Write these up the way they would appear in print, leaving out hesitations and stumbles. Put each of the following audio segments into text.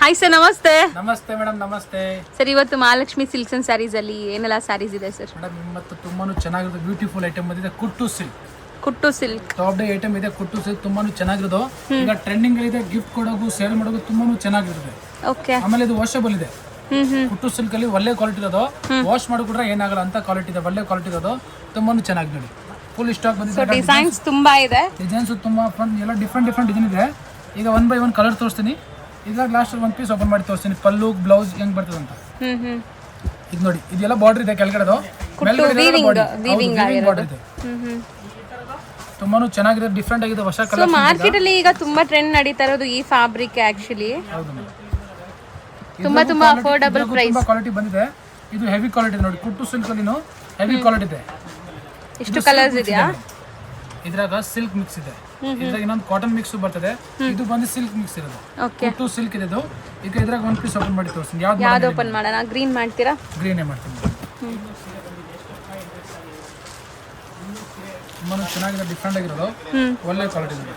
Hi sir, ನಮಸ್ತೆ. ನಮಸ್ತೆ madam, ನಮಸ್ತೆ ಸರ್. ಇವತ್ತು ಮಹಾಲಕ್ಷ್ಮಿ ಸಿಲ್ಕ್ಸ್ ಅಂಡ್ ಸ್ಯಾರೀಸ್ ಅಲ್ಲಿ ಏನೆಲ್ಲ ಸ್ಯಾರೀಸ್ ಇದೆ ಸರ್? ಮೇಡಮ್, ಇವತ್ತು ತುಂಬಾನು ಚೆನ್ನಾಗಿರೋದು ಬ್ಯೂಟಿಫುಲ್ ಐಟಮ್ ಬಂದಿದೆ. ಕುಟ್ಟು ಸಿಲ್ಕ್, ಕುಟ್ಟು ಸಿಲ್ಕ್ ಟಾಪ್ ಡೇ ಐಟಮ್ ಇದೆ. ಕುಟ್ಟು ಸಿಲ್ಕ್ ತುಂಬಾನು ಚೆನ್ನಾಗಿರೋದು. ಈಗ ಟ್ರೆಂಡಿಂಗ್ ಇದೆ. ಗಿಫ್ಟ್ ಕೊಡೋದು, ಸೇಲ್ ಮಾಡೋದು ತುಂಬಾನು ಚೆನ್ನಾಗಿರುತ್ತೆ. ಓಕೆ. ಆಮೇಲೆ ಇದು ವಾಷಬಲ್ ಇದೆ. ಕುಟ್ಟು ಸಿಲ್ಕ್ ಅಲ್ಲಿ ಒಳ್ಳೆ ಕ್ವಾಲಿಟಿ ಇರೋದು. ವಾಶ್ ಮಾಡಿಬಿಟ್ರೆ ಏನಾಗಲ್ಲ ಅಂತ ಕ್ವಾಲಿಟಿ ಇದೆ. ಒಳ್ಳೆ ಕ್ವಾಲಿಟಿ ಇರೋದು. ತುಂಬಾನು ಚೆನ್ನಾಗಿ ನೋಡಿ. ಫುಲ್ ಸ್ಟಾಕ್ ಬಂದಿದೆ. ಡಿಸೈನ್ಸ್ ತುಂಬಾ ಇದೆ. ಡಿಸೈನ್ಸ್ ತುಂಬಾ ಎಲ್ಲ ಡಿಫ್ರೆಂಟ್ ಡಿಸೈನ್ ಇದೆ. ಈಗ 1 by 1 ಕಲರ್ ತೋರಿಸ್ತೀನಿ. ಇದ್ರಾಗ ಲಾಸ್ಟ್ ಒಂದು ಪೀಸ್ ಓಪನ್ ಮಾಡಿ ತೋರಿಸ್ತೀನಿ. ಪಲ್ಲು ಬ್ಲೌಸ್ ಹೆಂಗ್ ಬರ್ತದೆ ಅಂತ. ಇದು ನೋಡಿ, ಇದೆಲ್ಲ ಬಾರ್ಡರ್ ಇದೆ. ಕೆಳಗಡೆದು ಬಾರ್ಡರ್ ಇದೆ. ತುಂಬಾನು ಚೆನ್ನಾಗಿದೆ, ಡಿಫ್ರೆಂಟ್ ಆಗಿದೆ. ಹೊಸ ಕಲರ್ ಮಾರ್ಕೆಟ್ ಅಲ್ಲಿ ಈಗ ತುಂಬಾ ಟ್ರೆಂಡ್ ನಡೀತಾ ಇರೋದು ಈ ಫ್ಯಾಬ್ರಿಕ್. ಆಕ್ಚುಲಿ ತುಂಬಾ ಅಫೋರ್ಡಬಲ್ ಪ್ರೈಸ್. ತುಂಬಾ ಕ್ವಾಲಿಟಿ ಬಂದಿದೆ. ಇದು ಹೆವಿ ಕ್ವಾಲಿಟಿ ನೋಡಿ. ಕುಟ್ಟು ಸಿಲ್ಕ್ ಅಲ್ಲಿ ಹೆವಿ ಕ್ವಾಲಿಟಿ ಇದೆ. ಎಷ್ಟು ಕಲರ್ಸ್ ಇದೆಯಾ? ಇದ್ರಾಗ ಸಿಲ್ಕ್ ಮಿಕ್ಸ್ ಇದೆ. ಇದ್ರಾಗ ಇನ್ನೊಂದು ಕಾಟನ್ ಮಿಕ್ಸ್ ಬರ್ತದೆ. ಇದು ಬಂದು ಸಿಲ್ಕ್ ಮಿಕ್ಸ್ ಇರೋದು. ಕುಟ್ಟು ಸಿಲ್ಕ್ ಇದೆ ಇದು. ಈಗ ಇದ್ರಾಗ ಒಂದು ಪೀಸ್ ಓಪನ್ ಮಾಡಿ ತೋರಿಸ್ತೀನಿ. ಯಾವ್ದು ಓಪನ್ ಮಾಡೋಣ? ಗ್ರೀನ್ ಮಾಡ್ತೀರಾ? ಗ್ರೀನೇ ಮಾಡ್ತೀನಿ. ತುಂಬಾ ಚೆನ್ನಾಗಿದೆ, ಡಿಫ್ರೆಂಟ್ ಆಗಿರೋದು. ಒಳ್ಳೆ ಕ್ವಾಲಿಟಿ ಇದೆ.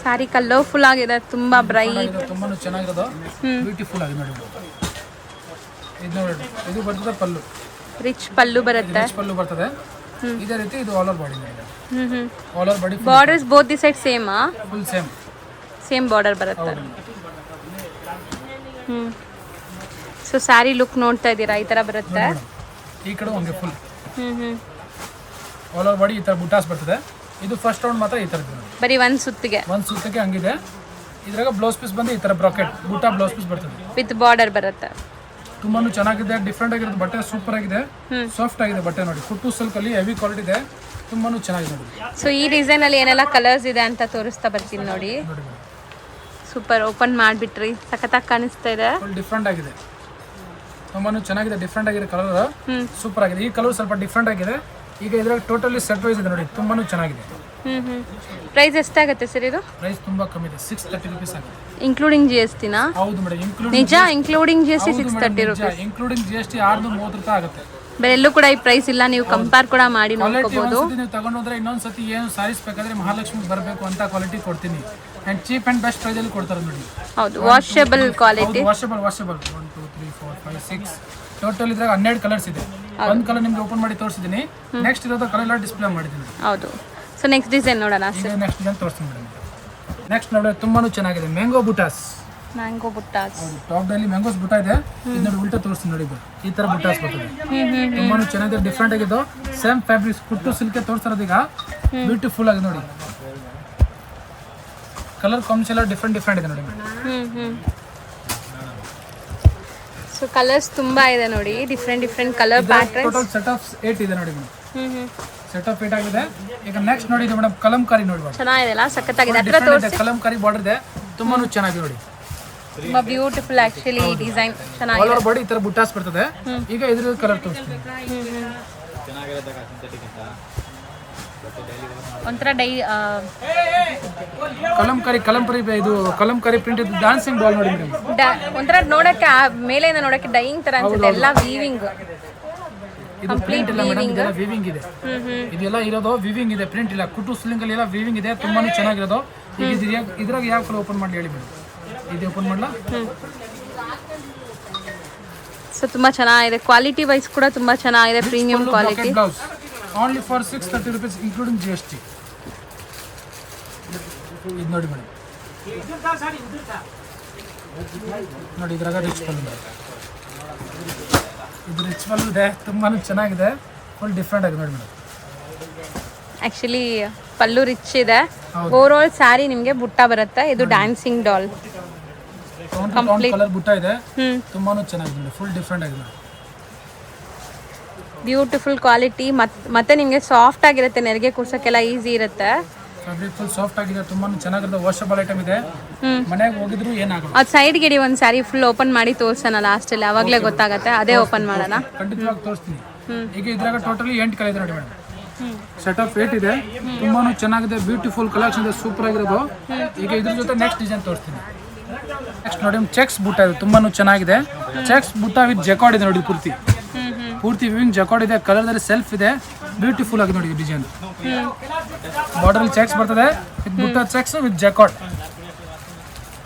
ಸಾರಿ ಕಲರ್ಫುಲ್ ಆಗಿದೆ, ತುಂಬಾ ಬ್ರೈಟ್, ತುಂಬಾನು ಚೆನ್ನಾಗಿರೋದು. ಬ್ಯೂಟಿಫುಲ್ ಆಗಿದೆ ನೋಡಿ. ಇದು ನೋಡಿ, ಇದು ಬರ್ತದೆ ಪಲ್ಲು. ರಿಚ್ ಪಲ್ಲು ಬರುತ್ತೆ. ರಿಚ್ ಪಲ್ಲು ಬರ್ತದೆ. ಇದೇ ರೀತಿ ಇದು ಆಲ್ ಓವರ್ ಬಾಡಿ ಇದೆ. All over body. Borders both the side same ಆ? ಫುಲ್ ಸೇಮ್ ಬಾರ್ಡರ್ ಬರುತ್ತೆ. ಸೊ ಸ್ಯಾರಿ ಲುಕ್ ನೋಡ್ತಾ ಇದ್ದೀರಾ, ಈ ತರ ಬರುತ್ತೆ. ಈ ಕಡೆ ಹಂಗೆ ಫುಲ್ ಆಲ್ ಓವರ್ ಬಾಡಿ ಈ ತರ ಬುಟಾಸ್ ಬರ್ತದೆ. ಇದು ಫಸ್ಟ್ ರೌಂಡ್ ಮಾತ್ರ ಈ ತರ ಇದೆ. ಬರೀ ಒಂದು ಸುತ್ತಿಗೆ ಹಂಗಿದೆ. ಇದ್ರಾಗ ಬ್ಲೌಸ್ ಪೀಸ್ ಬಂದು ಈ ತರ ಬ್ರಾಕೆಟ್ ಬುಟಾ ಬ್ಲೌಸ್ ಪೀಸ್ ಬರ್ತದೆ. ವಿತ್ ಬಾರ್ಡರ್ ಬರುತ್ತೆ. ತುಂಬಾನು ಚೆನ್ನಾಗಿದೆ, ಡಿಫ್ರೆಂಟ್ ಆಗಿರೋದು. ಬಟ್ಟೆ ಸೂಪರ್ ಆಗಿದೆ, ಸಾಫ್ಟ್ ಆಗಿದೆ ಬಟ್ಟೆ ನೋಡಿ. ಕುಟ್ಟು ಸಿಲ್ಕ್ ಅಲ್ಲಿ ಹೆವಿ ಕ್ವಾಲಿಟಿ ಇದೆ. ತುಂಬಾನು ಚೆನ್ನಾಗಿದೆ ನೋಡಿ. ಸೊ ಈ ಡಿಸೈನ್ ಅಲ್ಲಿ ಏನೆಲ್ಲ ಕಲರ್ಸ್ ಇದೆ ಅಂತ ತೋರಿಸ್ತಾ ಬರ್ತೀನಿ ನೋಡಿ. ಸೂಪರ್. ಓಪನ್ ಮಾಡಿಬಿಟ್ರಿ, ಸಖತ್ತಾಗಿ ಕಾಣಿಸ್ತಾ ಇದೆ. ಫುಲ್ ಡಿಫ್ರೆಂಟ್ ಆಗಿದೆ. ತುಂಬಾನು ಚೆನ್ನಾಗಿದೆ, ಡಿಫ್ರೆಂಟ್ ಆಗಿದೆ. ಕಲರ್ ಸೂಪರ್ ಆಗಿದೆ. ಈ ಕಲರ್ ಸ್ವಲ್ಪ ಡಿಫ್ರೆಂಟ್ ಆಗಿದೆ. ಈಗ ಇದ್ರಾಗ ಟೋಟಲಿ ಸೆಟ್ ವೈಸ್ ಇದೆ ನೋಡಿ. ತುಂಬಾನು ಚೆನ್ನಾಗಿದೆ. ಪ್ರೈಸ್ ಎಷ್ಟಾಗುತ್ತೆ ಸರ್ ಇದು? ಪ್ರೈಸ್ ತುಂಬಾ ಕಮ್ಮಿ ಇದೆ. 630 ರೂಪೀಸ್ ಆಗಿದೆ. ಇನ್ಕ್ಲೂಡಿಂಗ್ GST ನಾ? ಹೌದು ಮೇಡಮ್, ನಿಜ. Including GST 630 rupees. Including GST 630 ರೂಪಾಯಿ ಆಗುತ್ತೆ. ಬೇರೆ ಎಲ್ಲೂ ಕೂಡ ಈ ಪ್ರೈಸ್ ಇಲ್ಲ. ನೀವು ಕಂಪೇರ್ ಕೂಡ ಮಾಡಿ ನೋಡ್ಕೋಬಹುದು. ನೀವು ತಗೊಂಡ್ರೆ ಇನ್ನೊಂದ್ಸತಿ ಏನು ಸಾರೀಸ್ ಬೇಕಾದ್ರೆ ಮಹಾಲಕ್ಷ್ಮಿ ಬರಬೇಕು ಅಂತ ಕ್ವಾಲಿಟಿ ಕೊಡ್ತೀನಿ. And cheap and best price ಅಲ್ಲಿ ಕೊಡ್ತಾರೆ ನೋಡಿ. ಹೌದು, ವಾಷಬಲ್ ಕ್ವಾಲಿಟಿ. ವಾಷಬಲ್ 1 2 3 4 5 6 ಟೋಟಲ್ ಇದ್ರಾಗ 12 ಕಲರ್ಸ್ ಇದೆ. ಒಂದು ಕಲರ್ ನಿಮ್ಗೆ ಓಪನ್ ಮಾಡಿ ತೋರಿಸಿದ್ದೀನಿ. ನೆಕ್ಸ್ಟ್ ಇರೋದು ಕಲರ್ ಎಲ್ಲ ಡಿಸ್ಪ್ಲೇ ಮಾಡಿದ್ದೀನಿ. ಹೌದು. ಸೊ ನೆಕ್ಸ್ಟ್ ಡಿಸೈನ್ ನೋಡೋಣ ಸರ್. ನೆಕ್ಸ್ಟ್ ಡಿಸೈನ್ ತೋರಿಸ್ತೀನಿ ಮೇಡಮ್. ನೆಕ್ಸ್ಟ್ ನೋಡಿ, ತುಂಬಾನು ಚೆನ್ನಾಗಿದೆ. ಮ್ಯಾಂಗೋ ಬುಟಾಸ್. ಟಾಪ್ ನಲ್ಲಿ ಮ್ಯಾಂಗೋಸ್ ಬುಟಾ ಇದೆ. ಇದು ನೋಡಿ, ಉಲ್ಟಾ ತೋರಿಸ್ತೀನಿ ನೋಡಿ. ಇದು ಈ ತರ ಬುಟಾಸ್ ಬರ್ತದೆ. ತುಂಬಾನು ಚೆನ್ನಾಗಿದೆ, ಡಿಫ್ರೆಂಟ್ ಆಗಿದ್ದು. ಸೇಮ್ ಫ್ಯಾಬ್ರಿಕ್ಸ್ ಕುಟ್ಟು ಸಿಲ್ಕ್ ತೋರಿಸ್ತಾರದು. ಈಗ ಬ್ಯೂಟಿಫುಲ್ ಆಗಿದೆ ನೋಡಿ. ಕಲರ್ ಕಾಂಬಿನೇಷನ್ ಎಲ್ಲ ಡಿಫ್ರೆಂಟ್ ಇದೆ ನೋಡಿ. ಸೊ ಕಲರ್ಸ್ ತುಂಬಾ ಇದೆ ನೋಡಿ. Different colour patterns. Total set of 8 ಇದೆ ನೋಡಿ ಮೇಡಮ್. ಸೆಟ್ ಆಫ್ 8 ಆಗಿದೆ. ಈಗ ನೆಕ್ಸ್ಟ್ ನೋಡಿ, ಇದು ಮೇಡಮ್ ಕಲಂಕಾರಿ ನೋಡಿ. ಚೆನ್ನಾಗಿದೆಲ್ಲ, ಸಖತ್ತಾಗಿದೆ. ಹತ್ರ ತೋರಿಸಿ. ಕಲಂಕಾರಿ ಬಾರ್ಡರ್ ಇದೆ. ತುಂಬಾನು ಚೆನ್ನಾಗಿದೆ ನೋಡಿ. ತುಂಬಾ ಬ್ಯೂಟಿಫುಲ್ ಆಕ್ಚುಲಿ ಡಿಸೈನ್. ಚೆನ್ನಾಗಿದೆ. ಆಲ್ ಓವರ್ ಬಾಡಿ ಈ ತರ ಬುಟಾಸ್ ಬರ್ತದೆ. ಈಗ ಇದ್ರ ಕಲರ್ ತೋರಿಸ್ತೀನಿ. ಒಂಥರ ಕಲಂಕಾರಿ ಇದು ಕಲಂಕಾರಿ ಪ್ರಿಂಟ್ ಇದು ಡ್ಯಾನ್ಸಿಂಗ್ ಡಾಲ್ ನೋಡಿ ಮೇಡಮ್. ಒಂಥರ ನೋಡಕ್ಕೆ ಮೇಲೆಯಿಂದ ನೋಡಕ್ಕೆ ಡೈಯಿಂಗ್ ತರ ಅನ್ಸುತ್ತೆ. ಎಲ್ಲ ವೀವಿಂಗ್, ಇದು ಪ್ರಿಂಟ್ ಇಲ್ಲ ಮೇಡಮ್, ಇದೆಲ್ಲ ವೀವಿಂಗ್ ಇದೆ. ಇದೆಲ್ಲ ಇರೋದು ವೀವಿಂಗ್ ಇದೆ, ಪ್ರಿಂಟ್ ಇಲ್ಲ. ಕುಟ್ಟು ಸಿಲ್ಕ್ ಅಲ್ಲಿ ಎಲ್ಲ ವೀವಿಂಗ್ ಇದೆ. ತುಂಬಾನು ಚೆನ್ನಾಗಿರೋದು. ಈಗ ಇದ್ರಾಗ ಯಾವ ಕಲರ್ ಓಪನ್ ಮಾಡಿ ಹೇಳಿ ಮೇಡಮ್. ಇದು ಓಪನ್ ಮಾಡಲಾ? ಸೊ ತುಂಬಾ ಚೆನ್ನಾಗಿದೆ. ಕ್ವಾಲಿಟಿ ವೈಸ್ ಕೂಡ ತುಂಬಾ ಚೆನ್ನಾಗಿದೆ. Premium quality. Blouse only for 630 rupees including GST. ಇದು ನೋಡಿ ಮೇಡಮ್, ನೋಡಿ ಇದ್ರಾಗ ರಿಚ್ ಪಲ್ಲು. ಇದು ರಿಚ್ ಪಲ್ಲು ಇದೆ. ತುಂಬಾನು ಚೆನ್ನಾಗಿದೆ. ಫುಲ್ ಡಿಫ್ರೆಂಟ್ ಆಗಿದೆ ನೋಡಿ ಮೇಡಮ್. ಆಕ್ಚುಲಿ ಪಲ್ಲು ರಿಚ್ ಇದೆ. ಓವರ್ ಆಲ್ ಸ್ಯಾರಿ ನಿಮಗೆ ಬುಟ್ಟ ಬರುತ್ತೆ. ಇದು ಡ್ಯಾನ್ಸಿಂಗ್ ಡಾಲ್ ಕಂಪ್ಲೀಟ್ ಕಲರ್ ಬುಟ್ಟ ಇದೆ. ತುಂಬಾನು ಚೆನ್ನಾಗಿದೆ. ಫುಲ್ ಡಿಫ್ರೆಂಟ್ ಆಗಿದೆ. Beautiful quality. ಮತ್ತೆ ನಿಮಗೆ ಸಾಫ್ಟ್ ಆಗಿರುತ್ತೆ. ನೆರಿಗೆ ಕೂರ್ಸಕ್ಕೆಲ್ಲ ಈಸಿ ಇರುತ್ತೆ. ಫ್ಯಾಬ್ರಿಕ್ ಫುಲ್ ಸಾಫ್ಟ್ ಆಗಿದೆ. ತುಂಬಾನು ಚೆನ್ನಾಗಿರುತ್ತೆ. ವಾಷಬಲ್ ಐಟಮ್ ಇದೆ. ಮನೆಗೆ ಹೋಗಿದ್ರು ಏನಾಗಲ್ಲ. ಅದು ಸೈಡ್ಗೆ ಇಡಿ. ಒಂದು ಸ್ಯಾರಿ ಫುಲ್ ಓಪನ್ ಮಾಡಿ ತೋರ್ಸೋಣ ಲಾಸ್ಟಲ್ಲಿ, ಅವಾಗಲೇ ಗೊತ್ತಾಗುತ್ತೆ. ಅದೇ ಓಪನ್ ಮಾಡೋಣ. ಖಂಡಿತವಾಗಿ ತೋರಿಸ್ತೀನಿ. ಈಗ ಇದ್ರಾಗ ಟೋಟಲಿ 8 ಕಲರ್ ಇದೆ ನೋಡಿ ಮೇಡಮ್. ಸೆಟ್ ಆಫ್ 8 ಇದೆ. ತುಂಬಾನು ಚೆನ್ನಾಗಿದೆ. ಬ್ಯೂಟಿಫುಲ್ ಕಲೆಕ್ಷನ್ ಇದೆ. ಸೂಪರ್ ಆಗಿರೋದು. ಈಗ ಇದ್ರ ಜೊತೆ ನೆಕ್ಸ್ಟ್ ಡಿಸೈನ್ ತೋರಿಸ್ತೀನಿ. ನೆಕ್ಸ್ಟ್ ನೋಡಿ, ಚೆಕ್ಸ್ ಬುಟ್ಟ ಇದೆ. ತುಂಬಾನು ಚೆನ್ನಾಗಿದೆ. ಚೆಕ್ಸ್ ಬುಟ್ಟ ವಿತ್ ಜಕಾರ್ಡ್ ಇದೆ ನೋಡಿ. ಪೂರ್ತಿ ವಿವಿಂಗ್ ಜಕಾರ್ಡ್ ಇದೆ. ಕಲರ್ದಲ್ಲಿ ಸೆಲ್ಫ್ ಇದೆ. ಬ್ಯೂಟಿಫುಲ್ ಆಗಿ ನೋಡಿ ಡಿಸೈನ್. ಬಾರ್ಡರ್ ಚೆಕ್ಸ್ ಬರ್ತದೆ ವಿತ್ ಬುಟ್ಟ ಚೆಕ್ಸ್ ವಿತ್ ಜಕಾಟ್.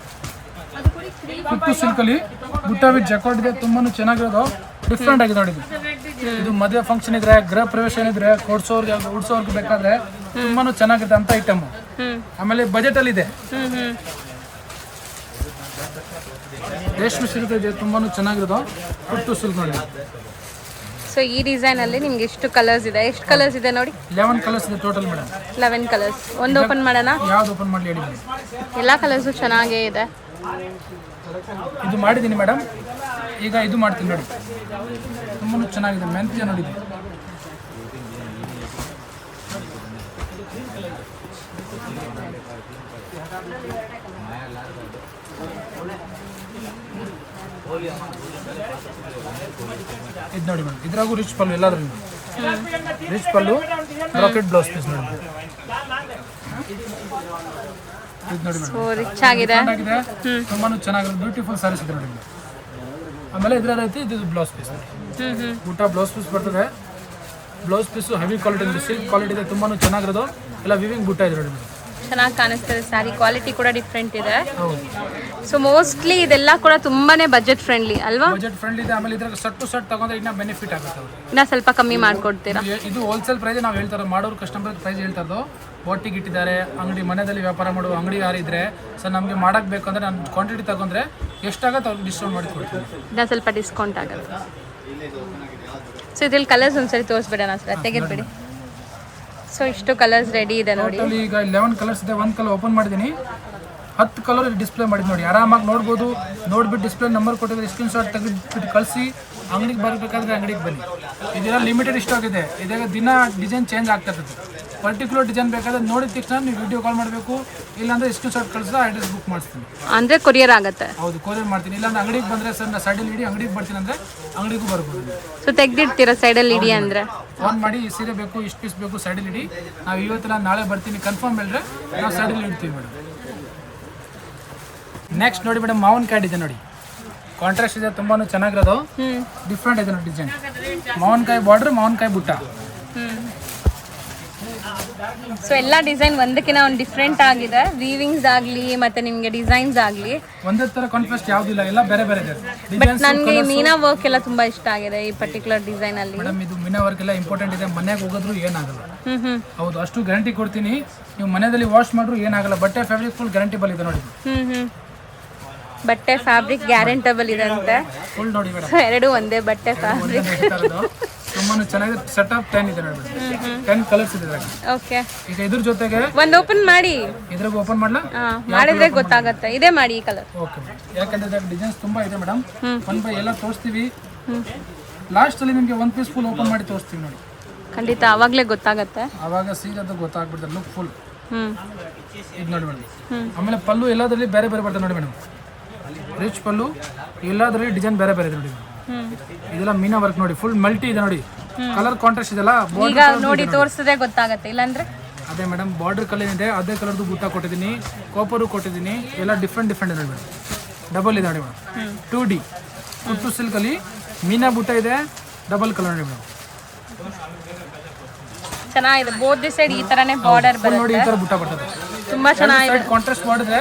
ಕುಟ್ಟು ಸಿಲ್ಕ್ ಅಲ್ಲಿ ಬುಟ್ಟ ವಿತ್ ಜಕಾಟ್ ಇದೆ, ತುಂಬಾನು ಚೆನ್ನಾಗಿರೋದು, ಡಿಫ್ರೆಂಟ್ ಆಗಿದೆ ನೋಡಿ. ಇದು ಮದುವೆ ಫಂಕ್ಷನ್ ಇದ್ರೆ, ಗೃಹ ಪ್ರವೇಶ ಇದ್ರೆ, ಉಡ್ಸೋರ್ಗೆ ಬೇಕಾದ್ರೆ ತುಂಬಾನು ಚೆನ್ನಾಗಿದೆ ಅಂತ ಐಟಮ್. ಆಮೇಲೆ ಬಜೆಟ್ ಅಲ್ಲಿ ಇದೆ. ರೇಷ್ಮೆ ಸಿಲ್ಕ್ ಇದೆ, ತುಂಬಾನು ಚೆನ್ನಾಗಿರೋದು, ಕುಟ್ಟು ಸಿಲ್ಕ್ ನೋಡಿ. ಸೊ ಈ ಡಿಸೈನ್ ಅಲ್ಲಿ ನಿಮ್ಗೆ ಎಷ್ಟು ಕಲರ್ಸ್ ಇದೆ? ಎಷ್ಟು ಕಲರ್ಸ್ ಇದೆ ನೋಡಿ? 11 ಕಲರ್ಸ್ ಇದೆ ಟೋಟಲ್ ಮೇಡಮ್. 11 ಕಲರ್ಸ್. ಒಂದು ಓಪನ್ ಮಾಡೋಣ. ಯಾವ್ದು ಓಪನ್ ಮಾಡಲಿ ಹೇಳಿ? ಎಲ್ಲ ಕಲರ್ಸು ಚೆನ್ನಾಗೇ ಇದೆ. ಇದು ಮಾಡಿದ್ದೀನಿ ಮೇಡಮ್, ಈಗ ಇದು ಮಾಡ್ತೀನಿ ನೋಡಿ. ತುಂಬಾ ಚೆನ್ನಾಗಿದೆ, ಮೆಂತ್ಯ ನೋಡಿ. ಇದು ನೋಡಿ ಮೇಡಮ್, ಇದ್ರಾಗೂ ರಿಚ್ ಪಲ್ಲು, ಎಲ್ಲಾದ್ರೂ ರಿಚ್ ಪಲ್ಲು, ರಾಕೆಟ್ ಬ್ಲೌಸ್ ಪೀಸ್ ನೋಡಿ. ಇದು ನೋಡಿ ಮೇಡಮ್, ರಿಚ್ ಆಗಿದೆ, ತುಂಬಾ ಚೆನ್ನಾಗಿದೆ, ಬ್ಯೂಟಿಫುಲ್ ಸ್ಯಾರೀಸ್ ಇದೆ ನೋಡಿ. ಆಮೇಲೆ ಇದ್ರ ರೀತಿ ಇದು ಬ್ಲೌಸ್ ಪೀಸ್, ಊಟ ಬ್ಲೌಸ್ ಪೀಸ್ ಬರ್ತದೆ. ಬ್ಲೌಸ್ ಪೀಸು ಹೆವಿ ಕ್ವಾಲಿಟಿ ಇದೆ, ಸಿಲ್ಕ್ ಕ್ವಾಲಿಟಿ ಇದೆ, ತುಂಬಾ ಚೆನ್ನಾಗಿರೋದು. ಎಲ್ಲ ವಿವಿಂಗ್ ಬುಟ್ಟ ಇದೆ ನೋಡಿ. ಚೆನ್ನಾಗಿ ಕಾಣಿಸ್ತದೆ ಸ್ಯಾರಿ, ಕ್ವಾಲಿಟಿ ಕೂಡ ಡಿಫ್ರೆಂಟ್ ಇದೆ. ಸೊ ಮೋಸ್ಟ್ಲಿ ಇದೆಲ್ಲ ಕೂಡ ತುಂಬಾನೇ ಬಜೆಟ್ ಫ್ರೆಂಡ್ಲಿ ಅಲ್ವಾ? ಬಜೆಟ್ ಫ್ರೆಂಡ್ಲಿ ಇದೆ. ಆಮೇಲೆ ಇದ್ರಾಗ ಸೆಟ್ ಟು ಸೆಟ್ ತಗೊಂಡ್ರೆ ಇನ್ನ ಬೆನಿಫಿಟ್ ಆಗುತ್ತೆ. ಇನ್ನ ಸ್ವಲ್ಪ ಕಮ್ಮಿ ಮಾಡ್ಕೊಡ್ತೀರಾ? ಇದು ಹೋಲ್ಸೇಲ್ ಪ್ರೈಸ್ ನಾವು ಹೇಳ್ತಾರೆ, ಮಾಡೋರು ಕಸ್ಟಮರ್ ಪ್ರೈಸ್ ಹೇಳ್ತಾ ಇರೋದು. ಒಟ್ಟಿಗೆ ಇಟ್ಟಿದ್ದಾರೆ ಅಂಗಡಿ, ಮನೆಯಲ್ಲಿ ವ್ಯಾಪಾರ ಮಾಡುವ ಅಂಗಡಿ ಯಾರಿದ್ರೆ ಸರ್ ನಮಗೆ ಮಾಡಕ್ಕೆ ಬೇಕಂದ್ರೆ ನಾನು ಕ್ವಾಂಟಿಟಿ ತಗೊಂಡ್ರೆ ಎಷ್ಟಾಗುತ್ತೆ ಅವ್ರಿಗೆ ಡಿಸ್ಕೌಂಟ್ ಮಾಡಿ ಕೊಡ್ತೀನಿ. ಇನ್ನ ಸ್ವಲ್ಪ ಡಿಸ್ಕೌಂಟ್ ಆಗುತ್ತೆ. ಸೊ ಇದ್ರಲ್ಲಿ ಕಲರ್ಸ್ ಒಂದ್ಸರಿ ತೋರಿಸ್ಬಿಡೋಣ ಸರ್, ತೆಗೆದ್ಬಿಡಿ. ಸೊ ಇಷ್ಟು ಕಲರ್ಸ್ ರೆಡಿ ಇದೆ ನೋಡಿ. ಈಗ 11 ಕಲರ್ಸ್ ಇದೆ. ಒಂದು ಕಲರ್ ಓಪನ್ ಮಾಡಿದ್ದೀನಿ, 10 ಕಲರ್ ಡಿಸ್ಪ್ಲೇ ಮಾಡಿದ್ದು ನೋಡಿ. ಆರಾಮಾಗಿ ನೋಡ್ಬೋದು. ನೋಡ್ಬಿಟ್ಟು ಡಿಸ್ಪ್ಲೇ ನಂಬರ್ ಕೊಟ್ಟಿದ್ರೆ ಸ್ಕ್ರೀನ್ ಶಾಟ್ ತೆಗೆದುಬಿಟ್ಟು ಕಳಿಸಿ. ಅಂಗಡಿಗೆ ಬರಬೇಕಾದ್ರೆ ಅಂಗಡಿಗೆ ಬನ್ನಿ. ಇದೆಲ್ಲ ಲಿಮಿಟೆಡ್ ಸ್ಟಾಕ್ ಇದೆ. ಇದಾಗ ದಿನ ಡಿಸೈನ್ ಚೇಂಜ್ ಆಗ್ತಾ ಇರ್ತದೆ. ಪರ್ಟಿಕ್ಯುಲರ್ ಡಿಸೈನ್ ಬೇಕಾದ್ರೆ ನೋಡಿದ ತಕ್ಷಣ ನೀವು ವಿಡಿಯೋ ಕಾಲ್ ಮಾಡಬೇಕು, ಇಲ್ಲಾಂದ್ರೆ ಸ್ಕ್ರೀನ್ ಶಾಟ್ ಕಳಿಸಿದ್ರೆ ಅಡ್ರೆಸ್ ಬುಕ್ ಮಾಡಿಸ್ತೀನಿ. ಅಂದರೆ ಕೊರಿಯರ್ ಆಗುತ್ತೆ? ಹೌದು, ಕೊರಿಯರ್ ಮಾಡ್ತೀನಿ. ಇಲ್ಲಾಂದ್ರೆ ಅಂಗಡಿಗೆ ಬಂದರೆ ಸರ್ ನಾನು ಸೈಡಲ್ಲಿ ಇಡಿ ಅಂಗಡಿಗೆ ಬರ್ತೀನಿ ಅಂದರೆ ಅಂಗಡಿಗೂ ಬರ್ಬೋದು. ಸೊ ತೆಗ್ದಿಡ್ತೀರಾ ಸೈಡಲ್ಲಿ ಇಡಿ ಅಂದರೆ? ಫೋನ್ ಮಾಡಿ ಈ ಸೀರೆ ಬೇಕು, ಇಷ್ಟು ಪೀಸ್ ಬೇಕು, ಸೈಡಲ್ಲಿ ಇಡಿ. ನಾವು ಇವತ್ತಿನ ನಾಳೆ ಬರ್ತೀನಿ ಕನ್ಫರ್ಮ್ ಹೇಳಿದ್ರೆ ನಾವು ಸೈಡಲ್ಲಿ ಇಡ್ತೀವಿ ಮೇಡಮ್. ನೆಕ್ಸ್ಟ್ ನೋಡಿ ಮೇಡಮ್, ಮಾವಿನಕಾಯಿ ಇದೆ ನೋಡಿ. ಕಾಂಟ್ರಾಸ್ಟ್ ಇದೆ, ತುಂಬಾ ಚೆನ್ನಾಗಿರೋದು, ಡಿಫ್ರೆಂಟ್ ಇದೆ ನೋಡಿ ಡಿಸೈನ್. ಮಾವಿನಕಾಯಿ ಬಾರ್ಡ್ರ್, ಮಾವಿನಕಾಯಿ ಬುಟ್ಟ. ಸೊ ಎಲ್ಲ ಡಿಸೈನ್ ಒಂದಕ್ಕಿಂತ ಒಂದು ಡಿಫ್ರೆಂಟ್ ಆಗಿದೆ. ವೀವಿಂಗ್ಸ್ ಆಗಲಿ ಮತ್ತೆ ನಿಮಗೆ ಡಿಸೈನ್ಸ್ ಆಗಲಿ ಒಂದೇ ಥರ ಕಾಂಟ್ರಾಸ್ಟ್ ಯಾವುದಿಲ್ಲ, ಎಲ್ಲ ಬೇರೆ ಬೇರೆ ಇದೆ. ಬಟ್ ನನಗೆ ಮೀನಾ ವರ್ಕ್ ಎಲ್ಲ ತುಂಬಾ ಇಷ್ಟ ಆಗಿದೆ ಈ ಪರ್ಟಿಕ್ಯುಲರ್ ಡಿಸೈನ್ ಅಲ್ಲಿ. ಮೇಡಮ್ ಇದು ಮೀನಾ ವರ್ಕ್ ಎಲ್ಲ ಇಂಪಾರ್ಟೆಂಟ್ ಇದೆ. ಮನೆಗೆ ಹೋಗೋದ್ರು ಏನಾಗಲ್ಲ. ಹೌದು, ಅಷ್ಟು ಗ್ಯಾರಂಟಿ ಕೊಡ್ತೀನಿ. ನೀವು ಮನೆಯಲ್ಲಿ ವಾಶ್ ಮಾಡ್ರು ಏನಾಗಲ್ಲ. ಬಟ್ಟೆ ಫ್ಯಾಬ್ರಿಕ್ ಫುಲ್ ಗ್ಯಾರಂಟಿಬಲ್ ಇದೆ ನೋಡಿ. ಬಟ್ಟೆ ಫ್ಯಾಬ್ರಿಕ್ ಗ್ಯಾರಂಟಬಲ್ ಇದೆ ಅಂತೆ. ಫುಲ್ ನೋಡಿ ಮೇಡಮ್, ಎರಡು ಒಂದೇ ಬಟ್ಟೆ ಫ್ಯಾಬ್ರಿಕ್. ತುಂಬಾ ಚೆನ್ನಾಗಿದೆ. ಸೆಟ್ ಆಫ್ 10 ಇದೆ ನೋಡಿ. 10 ಕಲರ್ಸ್ ಇದೆ. ಓಕೆ, ಈಗ ಇದ್ರ ಜೊತೆಗೆ ಒಂದು ಓಪನ್ ಮಾಡಿ. ಇದ್ರಾಗ ಓಪನ್ ಮಾಡ್ಲಾ? ಮಾಡಿದ್ರೆ ಗೊತ್ತಾಗುತ್ತೆ. ಇದೇ ಮಾಡಿ ಈ ಕಲರ್. ಓಕೆ, ಯಾಕಂದ್ರೆ ಡಿಸೈನ್ಸ್ ತುಂಬಾ ಇದೆ ಮೇಡಮ್. ಒನ್ ಬೈ ಎಲ್ಲ ತೋರಿಸ್ತೀವಿ. ಲಾಸ್ಟ್ ಅಲ್ಲಿ ನಿಮಗೆ ಒಂದು ಪೀಸ್ ಫುಲ್ ಓಪನ್ ಮಾಡಿ ತೋರಿಸ್ತೀವಿ ನೋಡಿ. ಖಂಡಿತ ಅವಾಗಲೇ ಗೊತ್ತಾಗುತ್ತೆ. ಅವಾಗ ಸೀರೆದು ಗೊತ್ತಾಗ್ಬಿಡ್ತದೆ ಲುಕ್ ಫುಲ್. ಇದು ನೋಡಿ ಮೇಡಮ್. ಆಮೇಲೆ ಪಲ್ಲು ಎಲ್ಲದರಲ್ಲಿ ಬೇರೆ ಬೇರೆ ಬರ್ತದೆ ನೋಡಿ ಮೇಡಮ್. ರಿಚ್ ಪಲ್ಲು, ಎಲ್ಲದರಲ್ಲಿ ಡಿಸೈನ್ ಬೇರೆ ಬೇರೆ ಇದೆ ನೋಡಿ. ಇದೆಲ್ಲ ಮೀನಾ ವರ್ಕ್ ನೋಡಿ, ಫುಲ್ ಮಲ್ಟಿ ಇದೆ ನೋಡಿ. ಕಲರ್ ಕಾಂಟ್ರಾಸ್ಟ್ ಇದೆಲ್ಲ ಈಗ ನೋಡಿ ತೋರಿಸಿದ್ರೆ ಗೊತ್ತಾಗುತ್ತೆ. ಇಲ್ಲಾಂದ್ರೆ ಅದೇ ಮೇಡಮ್, ಬಾರ್ಡರ್ ಕಲರ್ ಇದೆ, ಅದೇ ಕಲರ್ದು ಬುಟ್ಟ ಕೊಟ್ಟಿದ್ದೀನಿ, ಕಾಪರು ಕೊಟ್ಟಿದ್ದೀನಿ. ಎಲ್ಲ ಡಿಫ್ರೆಂಟ್ ಡಿಫ್ರೆಂಟ್ ಇದೆ ನೋಡಿ ಮೇಡಮ್. ಡಬಲ್ ಇದೆ ನೋಡಿ ಮೇಡಮ್. 2D ಕುಟ್ಟು ಸಿಲ್ಕಲ್ಲಿ ಮೀನಾ ಬುಟ್ಟ ಇದೆ, ಡಬಲ್ ಕಲರ್ ನೋಡಿ ಮೇಡಮ್. ಚೆನ್ನಾಗಿದೆ. ಬೋತ್ ದಿ ಸೈಡ್ ಈ ತರನೇ ಬಾರ್ಡರ್ ಬರುತ್ತೆ ನೋಡಿ. ಈ ತರ ಬುಟ್ಟ ಬರ್ತದೆ, ತುಂಬಾ ಚೆನ್ನಾಗಿದೆ. ಕಾಂಟ್ರಾಸ್ಟ್ ಮಾಡಿದ್ರೆ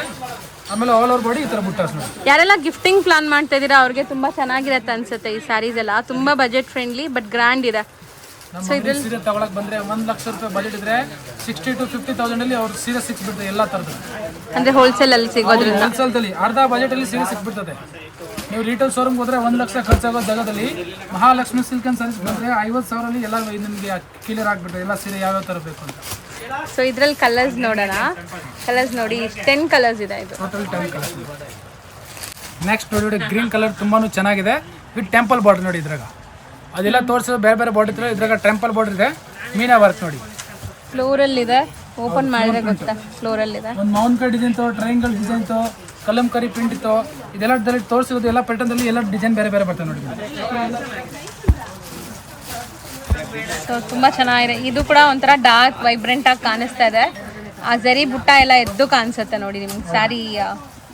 ಆಮೇಲೆ ಆಲ್ ಓವರ್ ಬಾಡಿ ಈ ತರ ಬುಟ್ಟ ನೋಡಿ. ಯಾರೆಲ್ಲ ಗಿಫ್ಟಿಂಗ್ ಪ್ಲಾನ್ ಮಾಡ್ತಾ ಇದೀರಾ ಅವ್ರಿಗೆ ತುಂಬಾ ಚೆನ್ನಾಗಿರುತ್ತೆ ಅನ್ಸುತ್ತೆ. ಈ ಸ್ಯಾರೀಸ್ ಎಲ್ಲ ತುಂಬಾ ಬಜೆಟ್ ಫ್ರೆಂಡ್ಲಿ ಬಟ್ ಗ್ರ್ಯಾಂಡ್ ಇದೆ. ಸೊ ಇದ್ರಲ್ಲಿ ಸೀರೆ ತಗೊಳಕ್ ಬಂದ್ರೆ 1 ಲಕ್ಷ ರೂಪಾಯಿ ಬಜೆಟ್ ಇದ್ರೆ 60 to 50,000 ಅಲ್ಲಿ ಅವ್ರ ಸೀರೆ ಸಿಕ್ಬಿಡ್ತದೆ ಎಲ್ಲ ತರದ್ದು. ಅಂದ್ರೆ ಹೋಲ್ಸೇಲ್ ಅಲ್ಲಿ ಸಿಗೋದ್ರಿಂದ ಹೋಲ್ಸೇಲ್ ಅರ್ಧ ಬಜೆಟ್ ಅಲ್ಲಿ ಸೀರೆ ಸಿಕ್ಬಿಡ್ತದೆ. ನೀವು ರಿಟೇಲ್ ಶೋರೂಮ್ ಹೋದ್ರೆ 1 ಲಕ್ಷ ಖರ್ಚಾಗೋ ಜಾಗದಲ್ಲಿ ಮಹಾಲಕ್ಷ್ಮಿ ಸಿಲ್ಕ್ ಅಂಡ್ ಸ್ಯಾರೀಸ್ ಬಂದ್ರೆ 50,000 ಎಲ್ಲ ನಿಮಗೆ ಕ್ಲಿಯರ್ ಆಗ್ಬಿಡ್ತದೆ ಎಲ್ಲ ಸೀರೆ ಯಾವ್ಯಾವ ತರ ಬೇಕು ಅಂತ. ಸೊ ಇದ್ರಲ್ಲಿ ಕಲರ್ಸ್ ನೋಡೋಣ. ಕಲರ್ಸ್ ನೋಡಿ, 10 ಕಲರ್ಸ್ ಇದೆ. ಇದು ಟೋಟಲ್ 10 ಕಲರ್ಸ್. ನೆಕ್ಸ್ಟ್ ನೋಡಿ, ಗ್ರೀನ್ ಕಲರ್ ತುಂಬಾನು ಚೆನ್ನಾಗಿದೆ ವಿತ್ ಟೆಂಪಲ್ ಬಾರ್ಡರ್ ನೋಡಿ. ಇದ್ರಾಗ ಅದೆಲ್ಲ ತೋರಿಸೋದು ಬೇರೆ ಬೇರೆ ಬಾರ್ಡರ್ ಇದ್ರೆ, ಇದ್ರಾಗ ಟೆಂಪಲ್ ಬಾರ್ಡರ್ ಇದೆ, ಮೀನಾ ವರ್ಕ್ ನೋಡಿ. ಫ್ಲೋರಲ್ ಇದೆ, ಓಪನ್ ಮಾಡಿದ್ರೆ ಗೊತ್ತಾ. ಫ್ಲೋರಲ್ ಇದೆ, ಒಂದು ಮಾವಿನಕಾಯಿ ಡಿಸೈನ್ ತೋ, ಟ್ರಯಾಂಗಲ್ ಡಿಸೈನ್ ತೋ, ಕಲಂಕರಿ ಪ್ರಿಂಟ್ ಇತ್ತು. ಇದೆಲ್ಲ ತೋರಿಸೋದು ಎಲ್ಲ ಪ್ಯಾಟರ್ನ್ ಎಲ್ಲ ಡಿಸೈನ್ ಬೇರೆ ಬೇರೆ ಬರ್ತದೆ ನೋಡಿ. ಸೊ ತುಂಬಾ ಚೆನ್ನಾಗಿದೆ. ಇದು ಕೂಡ ಒಂಥರ ಡಾರ್ಕ್ ವೈಬ್ರೆಂಟ್ ಆಗಿ ಕಾಣಿಸ್ತಾ ಇದೆ. ಆ ಜರಿ ಬುಟ್ಟ ಎಲ್ಲ ಎದ್ದು ಕಾಣಿಸುತ್ತೆ ನೋಡಿ ನಿಮ್ಗೆ ಸ್ಯಾರಿ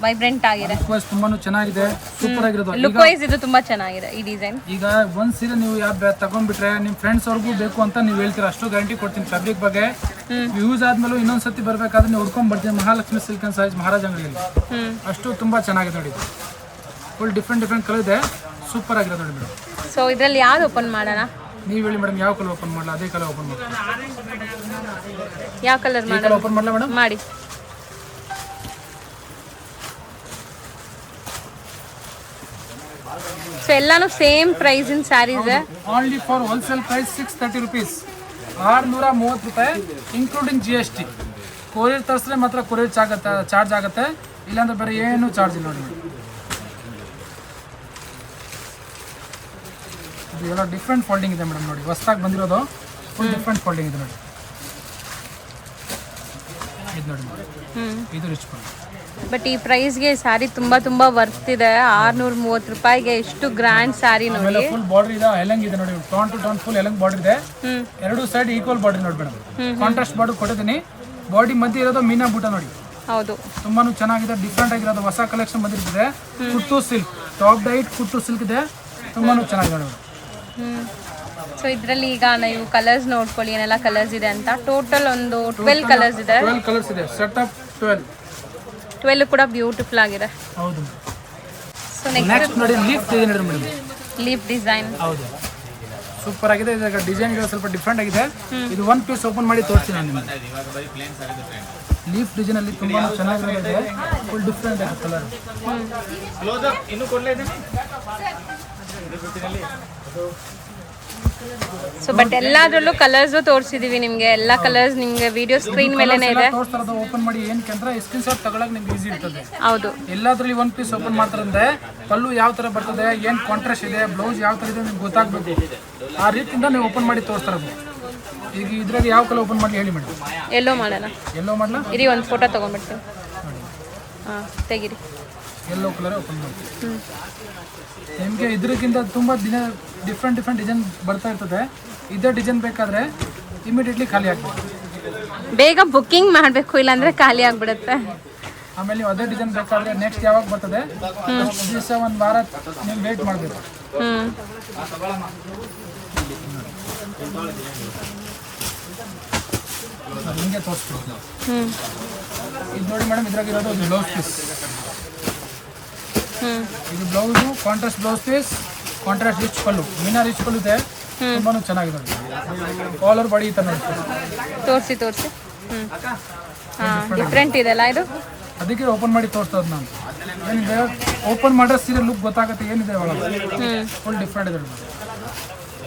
ವೈಬ್ರೆಂಟ್ ಆಗಿದೆ. ವೈಸ್ ತುಂಬಾನು ಚೆನ್ನಾಗಿದೆ, ಸೂಪರ್ ಆಗಿರೋದು. ಲುಕ್ ವೈಸ್ ಇದು ತುಂಬಾ ಚೆನ್ನಾಗಿದೆ ಈ ಡಿಸೈನ್. ಈಗ ಒಂದ್ ಸೀರೆ ನೀವು ತಗೊಂಡ್ಬಿಟ್ರೆ ನಿಮ್ ಫ್ರೆಂಡ್ಸ್ ಅವ್ರಿಗೂ ಬೇಕು ಅಂತ ನೀವು ಹೇಳ್ತೀರಾ, ಅಷ್ಟು ಗ್ಯಾರಂಟಿ ಕೊಡ್ತೀನಿ. ಫ್ಯಾಬ್ರಿಕ್ ಬಗ್ಗೆ ಯೂಸ್ ಆದ್ಮೇಲೆ ಇನ್ನೊಂದ್ಸತಿ ಬರ್ಬೇಕಾದ್ರೆ ನೀವು ಹುಡ್ಕೊಂಡ್ ಬರ್ತೀನಿ ಮಹಾಲಕ್ಷ್ಮಿ ಸಿಲ್ಕ್ ಅಂಡ್ ಸಾರೀಸ್ ಮಹಾರಾಜ್ ಅಂಗಡಿಯಲ್ಲಿ. ಅಷ್ಟು ತುಂಬಾ ಚೆನ್ನಾಗಿದೆ ನೋಡಿ. ಫುಲ್ ಡಿಫ್ರೆಂಟ್ ಕಲರ್ ಇದೆ, ಸೂಪರ್ ಆಗಿರೋದು ನೋಡಿ ಮೇಡಮ್. ಸೊ ಇದ್ರಲ್ಲಿ ಯಾವ್ದು ಓಪನ್ ಮಾಡೋಣ? ನೀವು ಹೇಳಿ ಮೇಡಮ್, ಯಾವ ಕಲರ್ ಓಪನ್ ಮಾಡಲ್ಲ? ಅದೇ ಕಲರ್ ಓಪನ್ ಮಾಡಿ. ಯಾವ ಕಲರ್ ಮಾಡೋಣ? ಓಪನ್ ಮಾಡಲ್ಲ ಮೇಡಮ್? ಮಾಡಿ. ಸೊ ಎಲ್ಲಾನು same price in saris. Only for wholesale price 630 rupees, 630 ರೂಪಾಯಿ ಇನ್ಕ್ಲೂಡಿಂಗ್ GST. ಕೊರಿಯರ್ ತರಿಸಿದ್ರೆ ಮಾತ್ರ ಕೊರಿಯರ್ ಚಾರ್ಜ್ ಆಗುತ್ತೆ, ಇಲ್ಲಾಂದ್ರೆ ಬೇರೆ ಏನು ಚಾರ್ಜ್ ಇಲ್ಲ ನೋಡಿ. ಇದು ಎಲ್ಲ ಡಿಫ್ರೆಂಟ್ ಫೋಲ್ಡಿಂಗ್ ಇದೆ ಮೇಡಮ್ ನೋಡಿ, ಹೊಸದಾಗಿ ಬಂದಿರೋದು. ಫುಲ್ ಡಿಫ್ರೆಂಟ್ ಫೋಲ್ಡಿಂಗ್ ಇದೆ ನೋಡಿ. ಇದು ನೋಡಿ ಇದು ರಿಚ್ ಪಲ್ಲು. ಬಟ್ ಈ ಪ್ರೈಸ್ಗೆ ಸ್ಯಾರಿ ತುಂಬಾ ವರ್ತ್ ಇದೆ. 630 ರೂಪಾಯಿಗೆ ಎಷ್ಟು ಗ್ರ್ಯಾಂಡ್ ಸ್ಯಾರಿ ನೋಡಿ. ಫುಲ್ ಬಾರ್ಡರ್ ಇದೆ, ಎಲಂಗ್ ಇದೆ ನೋಡಿ, tone to tone full along border ಇದೆ. ಎರಡು ಸೈಡ್ ಈಕ್ವಲ್ ಬಾರ್ಡರ್ ನೋಡಿ ಮೇಡಮ್. ಕಾಂಟ್ರಾಸ್ಟ್ ಬಾರ್ಡರ್ ಕೊಟ್ಟಿದ್ದೀನಿ. ಬಾಡಿ ಮಧ್ಯೆ ಇರೋದು ಮೀನಾ ಬೂಟ ನೋಡಿ. ಹೌದು, ತುಂಬಾನು ಚೆನ್ನಾಗಿದೆ, ಡಿಫ್ರೆಂಟ್ ಆಗಿರೋದು. ಹೊಸ ಕಲೆಕ್ಷನ್ ಬಂದಿರ್ತದೆ. ಕುಟ್ಟು ಸಿಲ್ಕ್, ಟಾಪ್ ಡೈಟ್ ಕುಟ್ಟು ಸಿಲ್ಕ್ ಇದೆ, ತುಂಬಾನು ಚೆನ್ನಾಗಿದೆ ನೋಡಿ. ಸೊ ಇದರಲ್ಲಿ ಈಗ ನೀವು ಕಲರ್ಸ್ ನೋಡ್ಕೊಳ್ಳಿ ಏನೆಲ್ಲ ಕಲರ್ಸ್ ಇದೆ ಅಂತ. ಟೋಟಲ್ ಒಂದು 12 ಕಲರ್ಸ್ ಇದೆ. 12 ಕಲರ್ಸ್ ಇದೆ, ಸೆಟ್ ಆಫ್ 12 ಕೂಡ ಬ್ಯೂಟಿಫುಲ್ ಆಗಿದೆ. ಹೌದು. ಸೊ ನೆಕ್ಸ್ಟ್ ನೋಡಿ ಲೀಫ್ ಡಿಸೈನ್ ಇದೆ ಮೇಡಮ್. ಲೀಫ್ ಡಿಸೈನ್ ಹೌದು, ಸೂಪರ್ ಆಗಿದೆ. ಇದರ ಡಿಸೈನ್ ಸ್ವಲ್ಪ ಡಿಫ್ರೆಂಟ್ ಆಗಿದೆ. ಇದು ಒಂದು ಪೀಸ್ ಓಪನ್ ಮಾಡಿ ತೋರಿಸ್ತೀನಿ ನಾನು ನಿಮಗೆ. ಲೀಫ್ ಡಿಸೈನ್ ಅಲ್ಲಿ ತುಂಬಾ ಚೆನ್ನಾಗಿದೆ, ಫುಲ್ ಡಿಫ್ರೆಂಟ್ ಆಗಿದೆ ಕಲರ್. ಸೊ ಬಟ್ ಎಲ್ಲಾದ್ರಲ್ಲೂ ಕಲರ್ಸ್ ತೋರಿಸಿದೀವಿ ನಿಮ್ಗೆ. ಎಲ್ಲ ಕಲರ್ಸ್ ನಿಮ್ಗೆ ವಿಡಿಯೋ ಸ್ಕ್ರೀನ್ ಮೇಲೆನೇ ಇದೆ. ತೋರಿಸ್ತಾರದು ಓಪನ್ ಮಾಡಿ ಏನಕ್ಕೆ ಸ್ಕ್ರೀನ್ ಶಾಟ್ ತಗೊಳಕ್ ನಿಮ್ಗೆ ಈಸಿ ಇರ್ತದೆ. ಹೌದು, ಎಲ್ಲಾದ್ರಲ್ಲಿ ಒಂದು ಪೀಸ್ ಓಪನ್ ಮಾಡ್ತಾರಂದ್ರೆ ಪಲ್ಲು ಯಾವ ತರ ಬರ್ತದೆ, ಏನ್ ಕಾಂಟ್ರಾಸ್ಟ್ ಇದೆ, ಬ್ಲೌಸ್ ಯಾವ ತರ ಇದೆ ನಿಮ್ಗೆ ಗೊತ್ತಾಗ್ಬೇಕು. ಆ ರೀತಿಯಿಂದ ನೀವು ಓಪನ್ ಮಾಡಿ ತೋರಿಸ್ತಾರದು. ಈಗ ಇದ್ರಾಗ ಯಾವ ಕಲರ್ ಓಪನ್ ಮಾಡಿ ಹೇಳಿ ಮೇಡಮ್? ಎಲ್ಲೋ ಮಾಡೋಣ. ಎಲ್ಲೋ ಮಾಡಲ? ಇರಿ ಒಂದು ಫೋಟೋ ತಗೊಂಡ್ಬಿಡ್ತೀನಿ. ಹಾಂ, ತೆಗಿರಿ. ಎಲ್ಲೋ ಕಲರ್ ಓಪನ್ ಮಾಡ್ತೀವಿ. ನಿಮಗೆ ಇದಕ್ಕಿಂತ ತುಂಬ ಡಿಫ್ರೆಂಟ್ ಡಿಸೈನ್ ಬರ್ತಾ ಇರ್ತದೆ. ಇದೇ ಡಿಸೈನ್ ಬೇಕಾದ್ರೆ ಇಮಿಡಿಯೇಟ್ಲಿ ಖಾಲಿ ಆಗ್ತದೆ. ಬೇಗ ಬುಕ್ಕಿಂಗ್ ಮಾಡಬೇಕು, ಇಲ್ಲಾಂದ್ರೆ ಖಾಲಿ ಆಗ್ಬಿಡುತ್ತೆ. ಆಮೇಲೆ ನೀವು ಅದೇ ಡಿಸೈನ್ ಬೇಕಾದ್ರೆ ನೆಕ್ಸ್ಟ್ ಯಾವಾಗ ಬರ್ತದೆ ದಿವಸ ಒಂದು ವಾರ ನೀವು ವೇಟ್ ಮಾಡಬೇಕು. ನಿಮಗೆ ತೋರಿಸ್ತೀನಿ. ಇದು ನೋಡಿ ಮೇಡಮ್, ಇದ್ರಾಗಿರೋದು ಒಂದು ಬ್ಲೌಸ್ ಪೀಸ್. ಇದು blouse contrast blouse piece, contrast rich pallu, ಮೀನಾ ರಿಚ್ ಪಲ್ಲು ಇದೆ. ತುಂಬಾನು ಚೆನ್ನಾಗಿದೆ ನೋಡಿ. ಕಾಲರ್ ಬಾಡಿ ಈ ಥರ ನೋಡಿ. ತೋರಿಸಿ. ಹಾಂ, ಡಿಫ್ರೆಂಟ್ ಇದೆಲ್ಲ ಇದು. ಅದಕ್ಕೆ ಓಪನ್ ಮಾಡಿ ತೋರಿಸ್ತದೆ ನಾನು. ಏನಿದೆ ಓಪನ್ ಮಾಡಿದ್ರೆ ಸೀರೆ ಲುಕ್ ಗೊತ್ತಾಗುತ್ತೆ ಏನಿದೆ ಒಳಗೆ. ಫುಲ್ ಡಿಫ್ರೆಂಟ್ ಇದೆ.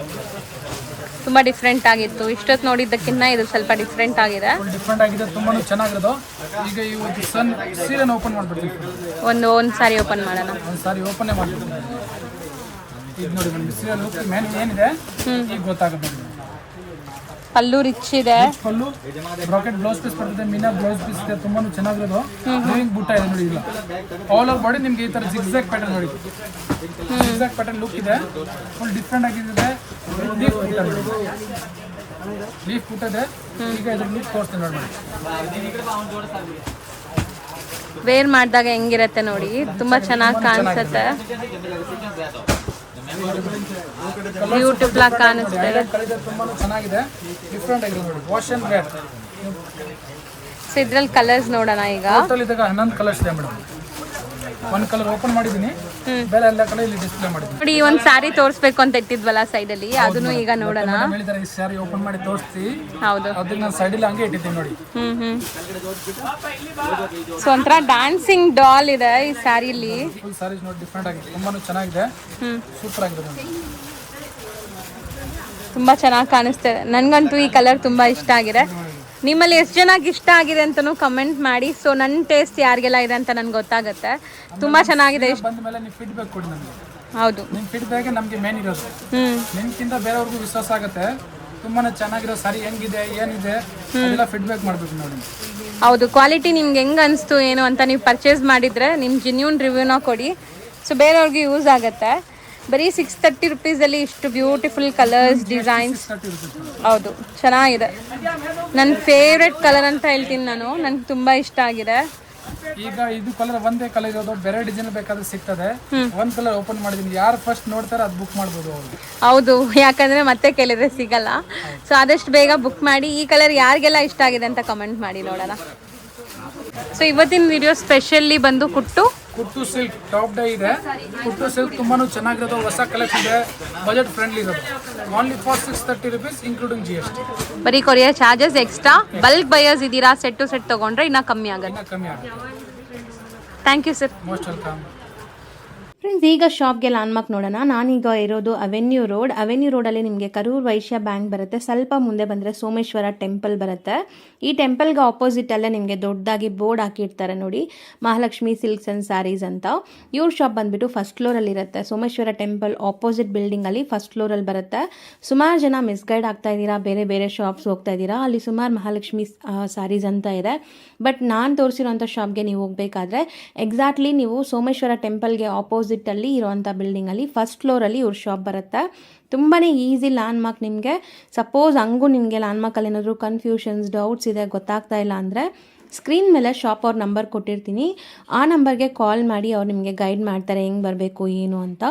ತುಂಬ ಡಿಫ್ರೆಂಟ್ ಆಗಿತ್ತು. ಇಷ್ಟೊತ್ತು ನೋಡಿದ್ದಕ್ಕಿಂತ ಇದು ಸ್ವಲ್ಪ ಡಿಫ್ರೆಂಟ್ ಆಗಿದೆ. ಡಿಫ್ರೆಂಟ್ ಆಗಿದೆ, ತುಂಬಾ ಚೆನ್ನಾಗಿರೋದು. ಈಗ ಇವತ್ತು ಸೀರೆನ ಓಪನ್ ಮಾಡಿಬಿಡ್ತೀವಿ. ಒಂದು ಸಾರಿ ಓಪನ್ ಮಾಡೋಣ. ಒಂದು ಸಾರಿ ಓಪನ್ ಮಾಡ್ಬಿಡ್ತೀನಿ. ಈಗ ನೋಡಿ ಮೇಡಮ್, ಸೀರೆ ಲುಕ್ ಮೇನ್ ಏನಿದೆ ಈಗ ಗೊತ್ತಾಗುತ್ತೆ. ಪಲ್ಲು ರಿಚ್ ಇದೆ, ಪಲ್ಲು ಬ್ರಾಕೆಟ್ ಬ್ಲೌಸ್ ಪೀಸ್ ಬರ್ತದೆ, ಮೀನಾ ಬ್ಲೌಸ್ ಪೀಸ್ ಇದೆ. ತುಂಬಾನು ಚೆನ್ನಾಗಿರೋದು. ಡ್ರಾಯಿಂಗ್ ಬುಟ್ಟ ಇದೆ ನೋಡಿ. ಇಲ್ಲ ಆಲ್ ಓವರ್ ಬಾಡಿ ನಿಮ್ಗೆ ಈ ಥರ ಜಿಗ್ಜಾಗ್ ಪ್ಯಾಟರ್ನ್ ನೋಡಿ. ಜಿಗ್ಜಾಗ್ ಪ್ಯಾಟರ್ನ್ ಲುಕ್ ಇದೆ, ಫುಲ್ ಡಿಫ್ರೆಂಟ್ ಆಗಿದೆ. ಲೀಫ್ ಬುಟ್ಟ ಇದೆ. ಈಗ ಇದ್ರ ಲುಕ್ ತೋರಿಸ್ತೀನಿ ನೋಡಿ. ವೇರ್ ಮಾಡಿದಾಗ ಹೆಂಗಿರತ್ತೆ ನೋಡಿ, ತುಂಬಾ ಚೆನ್ನಾಗಿ ಕಾಣಿಸುತ್ತೆ. ಬ್ಯೂಟಿಫುಲ್ ಆಗಿ ಕಾಣಿಸ್ತಾ ಇದೆ. ತುಂಬಾ ಚೆನ್ನಾಗಿದೆ, ಡಿಫ್ರೆಂಟ್ ಆಗಿದೆ ನೋಡಿ. Wash and wear. ಸೊ ಇದ್ರಲ್ಲಿ ಕಲರ್ಸ್ ನೋಡೋಣ ಈಗ. ಟೋಟಲ್ ಇದಾಗ 11 ಕಲರ್ಸ್ ಇದೆ ಮೇಡಮ್. ಒಂದು ಕಲರ್ ಓಪನ್ ಮಾಡಿದ್ದೀನಿ, ಬೇರೆ ಎಲ್ಲ ಕಲರ್ ಇಲ್ಲಿ ಡಿಸ್ಪ್ಲೇ ಮಾಡಿದ್ದೀನಿ ನೋಡಿ. ಒಂದು ಸ್ಯಾರಿ ತೋರಿಸ್ಬೇಕು ಅಂತ ಇಟ್ಟಿದ್ವಲ್ಲ ಸೈಡ್ ಅಲ್ಲಿ, ಅದನ್ನು ಈಗ ನೋಡೋಣ. ಹೇಳಿದಾರೆ ಈ ಸ್ಯಾರಿ ಓಪನ್ ಮಾಡಿ ತೋರಿಸ್ತಿ. ಹೌದು, ಅದನ್ನ ನಾನು ಸೈಡ್ ಅಲ್ಲಿ ಹಂಗೆ ಇಟ್ಟಿದ್ದೀನಿ ನೋಡಿ. ಸೊ ಒಂಥರ ಡ್ಯಾನ್ಸಿಂಗ್ ಡಾಲ್ ಇದೆ ಈ ಸ್ಯಾರಿಲಿ. ಫುಲ್ ಸ್ಯಾರೀಸ್ ನೋಡಿ, ಡಿಫ್ರೆಂಟ್ ಆಗಿದೆ, ತುಂಬಾನು ಚೆನ್ನಾಗಿದೆ, ಸೂಪರ್ ಆಗಿದೆ ನೋಡಿ. ತುಂಬಾ ಚೆನ್ನಾಗಿ ಕಾಣಿಸ್ತಿದೆ. ನನ್ಗಂತೂ ಈ ಕಲರ್ ತುಂಬಾ ಇಷ್ಟ ಆಗಿದೆ. ನಿಮ್ಮಲ್ಲಿ ಎಷ್ಟು ಜನಕ್ಕೆ ಇಷ್ಟ ಆಗಿದೆ ಅಂತಲೂ ಕಮೆಂಟ್ ಮಾಡಿ. ಸೊ ನನ್ನ ಟೇಸ್ಟ್ ಯಾರಿಗೆಲ್ಲ ಇದೆ ಅಂತ ನನಗೆ ಗೊತ್ತಾಗುತ್ತೆ. ತುಂಬ ಚೆನ್ನಾಗಿದೆ. ಬಂದ ಮೇಲೆ ನೀವು ಫೀಡ್ಬ್ಯಾಕ್ ಕೊಡಿ ನಮಗೆ. ಹೌದು, ನಿಮ್ಮ ಫೀಡ್ಬ್ಯಾಕ್ ನಮಗೆ ಮೇನ್ ಇರೋದು. ನಿಮ್ಗಿಂತ ಬೇರೆಯವ್ರಿಗೂ ವಿಶ್ವಾಸ ಆಗುತ್ತೆ. ತುಂಬಾ ಚೆನ್ನಾಗಿರೋ ಸಾರಿ ಹೆಂಗಿದೆ ಏನಿದೆ ಅದೆಲ್ಲ ಫೀಡ್ಬ್ಯಾಕ್ ಮಾಡಬೇಕು ನೋಡಿ. ಹೌದು, ಕ್ವಾಲಿಟಿ ನಿಮ್ಗೆ ಹೆಂಗೆ ಅನಿಸ್ತು ಏನು ಅಂತ ನೀವು ಪರ್ಚೇಸ್ ಮಾಡಿದರೆ ನಿಮ್ಮ ಜೆನ್ಯೂನ್ ರಿವ್ಯೂನ ಕೊಡಿ. ಸೊ ಬೇರೆಯವ್ರಿಗೆ ಯೂಸ್ ಆಗುತ್ತೆ. ಬರೀ 630 ರುಪೀಸಲ್ಲಿ ಇಷ್ಟು ಬ್ಯೂಟಿಫುಲ್ ಕಲರ್ಸ್, ಡಿಸೈನ್ಸ್. ಹೌದು, ಚೆನ್ನಾಗಿದೆ. ನನ್ನ ಫೇವ್ರೆಟ್ ಕಲರ್ ಅಂತ ಹೇಳ್ತೀನಿ ನಾನು. ನನಗೆ ತುಂಬ ಇಷ್ಟ ಆಗಿದೆ. ಈಗ ಇದು ಕಲರ್ ಒಂದೇ ಕಲರ್ ಇರೋದು, ಬೇರೆ ಡಿಸೈನ್ ಬೇಕಾದ್ರೆ ಸಿಗ್ತದೆ. ಒಂದ್ ಕಲರ್ ಓಪನ್ ಮಾಡಿದೀನಿ, ಯಾರು ಫಸ್ಟ್ ನೋಡ್ತಾರೆ ಅದು ಬುಕ್ ಮಾಡ್ಬೋದು ಅವರು. ಹೌದು, ಯಾಕಂದ್ರೆ ಮತ್ತೆ ಕೇಳಿದ್ರೆ ಸಿಗಲ್ಲ. ಸೊ ಆದಷ್ಟು ಬೇಗ ಬುಕ್ ಮಾಡಿ. ಈ ಕಲರ್ ಯಾರಿಗೆಲ್ಲ ಇಷ್ಟ ಆಗಿದೆ ಅಂತ ಕಮೆಂಟ್ ಮಾಡಿ ನೋಡೋಣ. ಸೊ ಇವತ್ತಿನ ವಿಡಿಯೋ ಸ್ಪೆಷಲಿ ಬಂದು ಕುಟ್ಟು ಸಿಲ್ಕ್ ಟಾಪ್ ಡೈ ಇದೆ. ಕುಟ್ಟು ಸಿಲ್ಕ್ ತುಂಬಾನು ಚೆನ್ನಾಗಿರೋದು, ಹೊಸ ಕಲೆಕ್ಷನ್ ಇದೆ, ಬಜೆಟ್ ಫ್ರೆಂಡ್ಲಿ ಇರೋದು. Only for 630 rupees including GST. ಬರೀ courier charges extra. Bulk buyers ಇದ್ದೀರಾ, ಸೆಟ್ ಟು ಸೆಟ್ ತಗೊಂಡ್ರೆ ಇನ್ನ ಕಮ್ಮಿ ಆಗುತ್ತೆ. Thank you sir. Most welcome. Friends, ಈಗ ಶಾಪ್ಗೆ ಲ್ಯಾಂಡ್ಮಾರ್ಕ್ ನೋಡೋಣ. ನಾನೀಗ ಇರೋದು ಅವೆನ್ಯೂ ರೋಡಲ್ಲಿ ನಿಮಗೆ ಕರೂರ್ ವೈಶ್ಯ ಬ್ಯಾಂಕ್ ಬರುತ್ತೆ. ಸ್ವಲ್ಪ ಮುಂದೆ ಬಂದರೆ ಸೋಮೇಶ್ವರ ಟೆಂಪಲ್ ಬರುತ್ತೆ. ಈ ಟೆಂಪಲ್ಗೆ ಆಪೋಸಿಟಲ್ಲೇ ನಿಮಗೆ ದೊಡ್ಡದಾಗಿ ಬೋರ್ಡ್ ಹಾಕಿರ್ತಾರೆ ನೋಡಿ, ಮಹಾಲಕ್ಷ್ಮಿ ಸಿಲ್ಕ್ಸ್ ಆ್ಯಂಡ್ ಸ್ಯಾರೀಸ್ ಅಂತ. ಇವ್ರ ಶಾಪ್ ಬಂದುಬಿಟ್ಟು ಫಸ್ಟ್ ಫ್ಲೋರಲ್ಲಿ ಇರುತ್ತೆ. ಸೋಮೇಶ್ವರ ಟೆಂಪಲ್ ಆಪೋಸಿಟ್ ಬಿಲ್ಡಿಂಗಲ್ಲಿ ಫಸ್ಟ್ ಫ್ಲೋರಲ್ಲಿ ಬರುತ್ತೆ. ಸುಮಾರು ಜನ ಮಿಸ್ಗೈಡ್ ಆಗ್ತಾ ಇದ್ದೀರಾ, ಬೇರೆ ಬೇರೆ ಶಾಪ್ಸ್ ಹೋಗ್ತಾ ಇದ್ದೀರಾ. ಅಲ್ಲಿ ಸುಮಾರು ಮಹಾಲಕ್ಷ್ಮಿ ಸ್ಯಾರೀಸ್ ಅಂತ ಇದೆ. ಬಟ್ ನಾನು ತೋರಿಸಿರೋಂಥ ಶಾಪ್ಗೆ ನೀವು ಹೋಗಬೇಕಾದ್ರೆ ಎಕ್ಸಾಕ್ಟ್ಲಿ ನೀವು ಸೋಮೇಶ್ವರ ಟೆಂಪಲ್ಗೆ ಆಪೋಸಿಟಲ್ಲಿ ಇರೋವಂಥ ಬಿಲ್ಡಿಂಗಲ್ಲಿ ಫಸ್ಟ್ ಫ್ಲೋರಲ್ಲಿ ಇವ್ರ ಶಾಪ್ ಬರುತ್ತೆ. ತುಂಬಾ ಈಸಿ ಲ್ಯಾಂಡ್ಮಾರ್ಕ್. ನಿಮಗೆ ಸಪೋಸ್ ಹಂಗೂ ನಿಮಗೆ ಲ್ಯಾಂಡ್ಮಾರ್ಕಲ್ಲಿ ಏನಾದರೂ ಕನ್ಫ್ಯೂಷನ್ಸ್, ಡೌಟ್ಸ್ ಇದೆ, ಗೊತ್ತಾಗ್ತಾ ಇಲ್ಲ ಅಂದರೆ ಸ್ಕ್ರೀನ್ ಮೇಲೆ ಶಾಪ್ ಅವ್ರ ನಂಬರ್ ಕೊಟ್ಟಿರ್ತೀನಿ. ಆ ನಂಬರ್ಗೆ ಕಾಲ್ ಮಾಡಿ ಅವ್ರು ನಿಮಗೆ ಗೈಡ್ ಮಾಡ್ತಾರೆ ಹೆಂಗೆ ಬರಬೇಕು ಏನು ಅಂತ.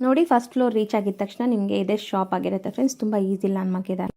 ನೋಡಿ, ಫಸ್ಟ್ ಫ್ಲೋರ್ ರೀಚ್ ಆಗಿದ ತಕ್ಷಣ ನಿಮಗೆ ಇದೇ ಶಾಪ್ ಆಗಿರುತ್ತೆ ಫ್ರೆಂಡ್ಸ್. ತುಂಬ ಈಸಿ ಲ್ಯಾಂಡ್ಮಾರ್ಕ್ ಇದೆ.